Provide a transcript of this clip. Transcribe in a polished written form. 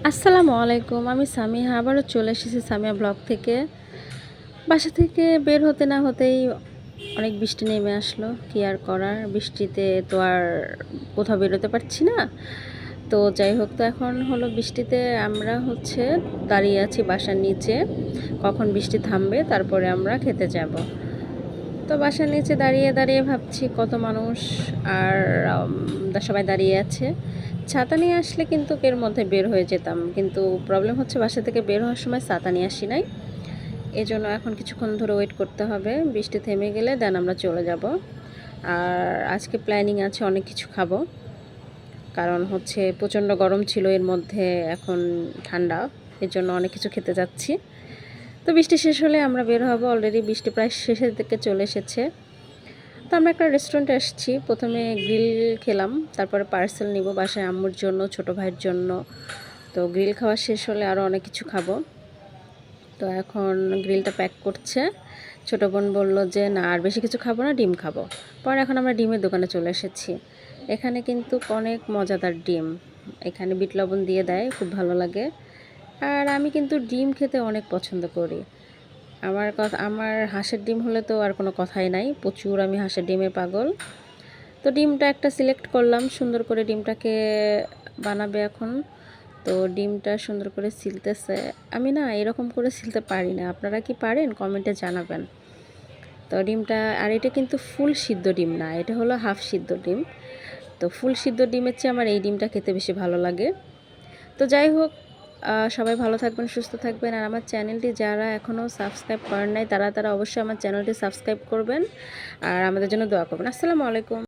আসসালামু আলাইকুম। আমি সামিহা আবারও চলে এসেছি সামিয়া ব্লগ থেকে। বাসা থেকে বের হতে না হতেই অনেক বৃষ্টি নেমে আসলো। কি আর করার? বৃষ্টিতে তো আর কোথাও বেরোতে পারছি না। তো যাই হোক, তো এখন হলো বৃষ্টিতে আমরা দাঁড়িয়ে আছি বাসার নিচে। কখন বৃষ্টি থামবে তারপরে আমরা খেতে যাব। তো বাসার নিচে দাঁড়িয়ে দাঁড়িয়ে ভাবছি কত মানুষ আর সবাই দাঁড়িয়ে আছে। ছাতা নিয়ে আসলে কিন্তু এর মধ্যে বের হয়ে যেতাম, কিন্তু প্রবলেম হচ্ছে বাসা থেকে বের হওয়ার সময় ছাতা নিয়ে আসি নাই। এজন্য এখন কিছুক্ষণ ধরে ওয়েট করতে হবে, বৃষ্টি থেমে গেলে দেন আমরা চলে যাব। আর আজকে প্ল্যানিং আছে অনেক কিছু খাবো, কারণ প্রচণ্ড গরম ছিল, এর মধ্যে এখন ঠান্ডা, এর জন্য অনেক কিছু খেতে যাচ্ছি। তো বৃষ্টি শেষ হলে আমরা বের হব। অলরেডি বৃষ্টি প্রায় শেষের দিকে চলে এসেছে। তো আমরা একটা রেস্টুরেন্টে আসছি, প্রথমে গ্রিল খেলাম, তারপরে পার্সেল নিব বাসায় আম্মুর জন্য, ছোটো ভাইয়ের জন্য। তো গ্রিল খাওয়া শেষ হলে আরও অনেক কিছু খাবো। তো এখন গ্রিলটা প্যাক করছে। ছোটো বোন বলল যে না, আর বেশি কিছু খাবো না, ডিম খাবো। পরে এখন আমরা ডিমের দোকানে চলে এসেছি। এখানে কিন্তু অনেক মজাদার ডিম, এখানে বিট লবণ দিয়ে দেয়, খুব ভালো লাগে। আর আমি কিন্তু ডিম খেতে অনেক পছন্দ করি। আমার হাঁসের ডিম হলে তো আর কোনো কথাই নাই, প্রচুর আমি হাঁসের ডিমের পাগল। তো ডিমটা একটা সিলেক্ট করলাম, সুন্দর করে ডিমটাকে বানাবে এখন। তো ডিমটা সুন্দর করে ছিলতেছে। আমি না এরকম করে ছিলতে পারি না, আপনারা কি পারেন কমেন্টে জানাবেন। তো ডিমটা, আর এটা কিন্তু ফুল সিদ্ধ ডিম না, এটা হলো হাফ সিদ্ধ ডিম। তো ফুল সিদ্ধ ডিমের চেয়ে আমার এই ডিমটা খেতে বেশি ভালো লাগে। তো যাই হোক, সবাই ভালো থাকবেন, সুস্থ থাকবেন। আর আমার চ্যানেলটি যারা এখনও সাবস্ক্রাইব করেন নাই তারা অবশ্যই আমার চ্যানেলটি সাবস্ক্রাইব করবেন আর আমাদের জন্য দোয়া করবেন। আসসালামু আলাইকুম।